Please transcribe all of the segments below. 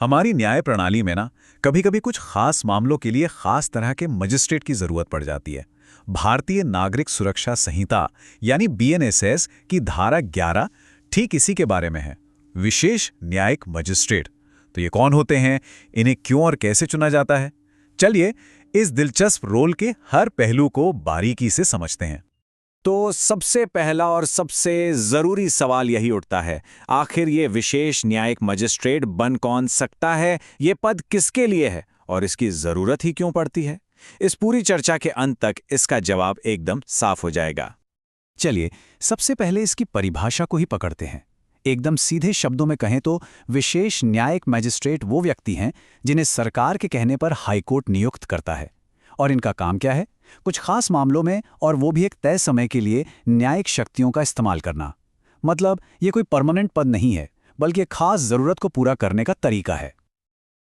हमारी न्याय प्रणाली में ना कभी कभी कुछ खास मामलों के लिए खास तरह के मजिस्ट्रेट की जरूरत पड़ जाती है। भारतीय नागरिक सुरक्षा संहिता यानी बीएनएसएस की धारा 11 ठीक इसी के बारे में है। विशेष न्यायिक मजिस्ट्रेट। तो ये कौन होते हैं, इन्हें क्यों और कैसे चुना जाता है? चलिए इस दिलचस्प रोल के हर पहलू को बारीकी से समझते हैं। तो सबसे पहला और सबसे जरूरी सवाल यही उठता है, आखिर ये विशेष न्यायिक मजिस्ट्रेट बन कौन सकता है, ये पद किसके लिए है और इसकी जरूरत ही क्यों पड़ती है? इस पूरी चर्चा के अंत तक इसका जवाब एकदम साफ हो जाएगा। चलिए सबसे पहले इसकी परिभाषा को ही पकड़ते हैं। एकदम सीधे शब्दों में कहें तो विशेष न्यायिक मजिस्ट्रेट वो व्यक्ति हैं जिन्हें सरकार के कहने पर हाईकोर्ट नियुक्त करता है। और इनका काम क्या है? कुछ खास मामलों में, और वो भी एक तय समय के लिए, न्यायिक शक्तियों का इस्तेमाल करना। मतलब ये कोई परमानेंट पद नहीं है, बल्कि एक खास जरूरत को पूरा करने का तरीका है।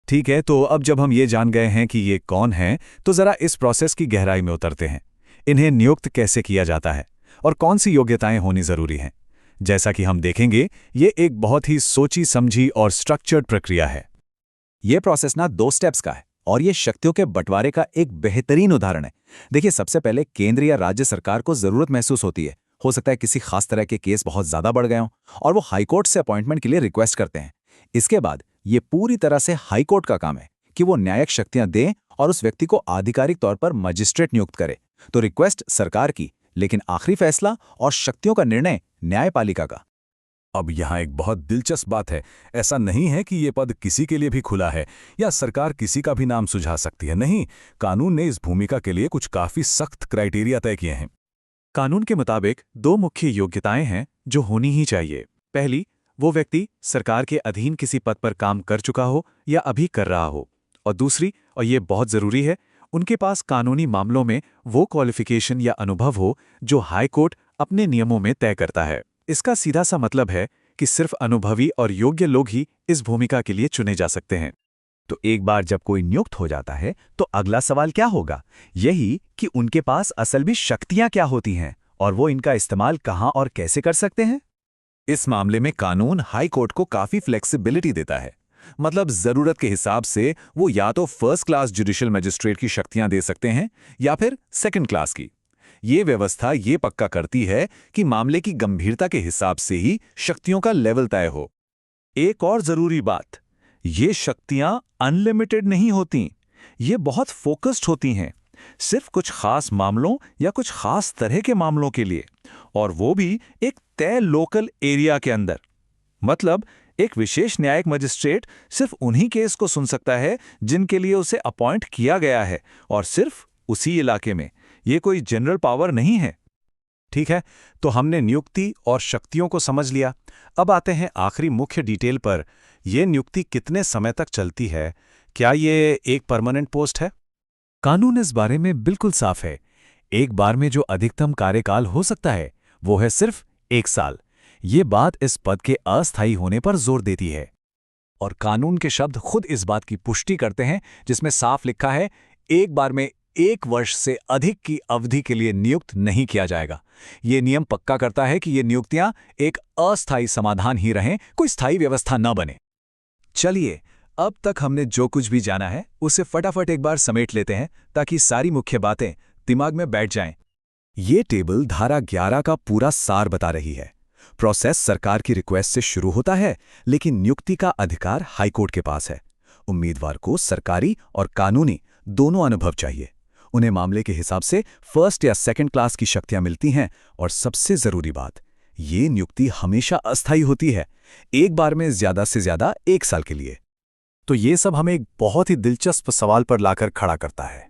ठीक है, तो अब जब हम ये जान गए हैं कि ये कौन हैं, तो जरा इस प्रोसेस की गहराई में उतरते हैं। इन्हें नियुक्त कैसे किया जाता है और कौन सी योग्यताएं होनी जरूरी हैं? जैसा कि हम देखेंगे, ये एक बहुत ही सोची समझी और स्ट्रक्चर्ड प्रक्रिया है। ये प्रोसेस ना 2 स्टेप्स का है और ये शक्तियों के बंटवारे का एक बेहतरीन उदाहरण है। देखिए, सबसे पहले केंद्र या राज्य सरकार को जरूरत महसूस होती है। हो सकता है किसी खास तरह के केस बहुत ज्यादा बढ़ गए हों और वो हाईकोर्ट से अपॉइंटमेंट के लिए रिक्वेस्ट करते हैं। इसके बाद ये पूरी तरह से हाईकोर्ट का काम है कि वो न्यायिक शक्तियां दे और उस व्यक्ति को आधिकारिक तौर पर मजिस्ट्रेट नियुक्त करे। तो रिक्वेस्ट सरकार की, लेकिन आखिरी फैसला और शक्तियों का निर्णय न्यायपालिका का। अब यहाँ एक बहुत दिलचस्प बात है। ऐसा नहीं है कि ये पद किसी के लिए भी खुला है या सरकार किसी का भी नाम सुझा सकती है। नहीं, कानून ने इस भूमिका के लिए कुछ काफी सख्त क्राइटेरिया तय किए हैं। कानून के मुताबिक 2 मुख्य योग्यताएं हैं जो होनी ही चाहिए। पहली, वो व्यक्ति सरकार के अधीन किसी पद पर काम कर चुका हो या अभी कर रहा हो। और दूसरी, और ये बहुत जरूरी है, उनके पास कानूनी मामलों में वो क्वालिफिकेशन या अनुभव हो जो हाईकोर्ट अपने नियमों में तय करता है। इसका सीधा सा मतलब है कि सिर्फ अनुभवी और योग्य लोग ही इस भूमिका के लिए चुने जा सकते हैं। तो एक बार जब कोई नियुक्त हो जाता है तो अगला सवाल क्या होगा? यही कि उनके पास असल में शक्तियां क्या होती हैं और वो इनका इस्तेमाल कहां और कैसे कर सकते हैं। इस मामले में कानून हाई कोर्ट को काफी फ्लेक्सिबिलिटी देता है। मतलब जरूरत के हिसाब से वो या तो फर्स्ट क्लास जुडिशियल मजिस्ट्रेट की शक्तियां दे सकते हैं या फिर सेकंड क्लास की। ये व्यवस्था ये पक्का करती है कि मामले की गंभीरता के हिसाब से ही शक्तियों का लेवल तय हो। एक और जरूरी बात, ये शक्तियां अनलिमिटेड नहीं होती, ये बहुत फोकस्ड होती हैं, सिर्फ कुछ खास मामलों या कुछ खास तरह के मामलों के लिए, और वो भी एक तय लोकल एरिया के अंदर। मतलब एक विशेष न्यायिक मजिस्ट्रेट सिर्फ उन्हीं केस को सुन सकता है जिनके लिए उसे अपॉइंट किया गया है, और सिर्फ उसी इलाके में। ये कोई जनरल पावर नहीं है। ठीक है, तो हमने नियुक्ति और शक्तियों को समझ लिया। अब आते हैं आखिरी मुख्य डिटेल पर। यह नियुक्ति कितने समय तक चलती है? क्या ये एक परमानेंट पोस्ट है? कानून इस बारे में बिल्कुल साफ है। एक बार में जो अधिकतम कार्यकाल हो सकता है वो है सिर्फ 1 साल। ये बात इस पद के अस्थायी होने पर जोर देती है। और कानून के शब्द खुद इस बात की पुष्टि करते हैं, जिसमें साफ लिखा है, एक बार में 1 वर्ष से अधिक की अवधि के लिए नियुक्त नहीं किया जाएगा। ये नियम पक्का करता है कि ये नियुक्तियां एक अस्थायी समाधान ही रहें, कोई स्थायी व्यवस्था न बने। चलिए, अब तक हमने जो कुछ भी जाना है उसे फटाफट एक बार समेट लेते हैं ताकि सारी मुख्य बातें दिमाग में बैठ जाएं। ये टेबल धारा 11 का पूरा सार बता रही है। प्रोसेस सरकार की रिक्वेस्ट से शुरू होता है, लेकिन नियुक्ति का अधिकार हाईकोर्ट के पास है। उम्मीदवार को सरकारी और कानूनी दोनों अनुभव चाहिए। उन्हें मामले के हिसाब से फर्स्ट या सेकंड क्लास की शक्तियां मिलती हैं, और सबसे जरूरी बात, ये नियुक्ति हमेशा अस्थायी होती है, एक बार में ज्यादा से ज्यादा 1 साल के लिए। तो ये सब हमें एक बहुत ही दिलचस्प सवाल पर लाकर खड़ा करता है।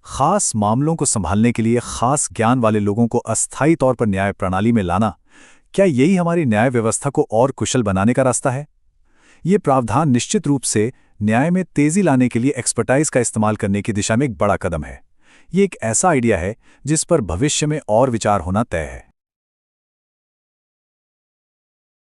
खास मामलों को संभालने के लिए खास ज्ञान वाले लोगों को अस्थायी तौर पर न्याय प्रणाली में लाना, क्या यही हमारी न्याय व्यवस्था को और कुशल बनाने का रास्ता है? ये प्रावधान निश्चित रूप से न्याय में तेजी लाने के लिए एक्सपर्टाइज का इस्तेमाल करने की दिशा में एक बड़ा कदम है। ये एक ऐसा आइडिया है जिस पर भविष्य में और विचार होना तय है।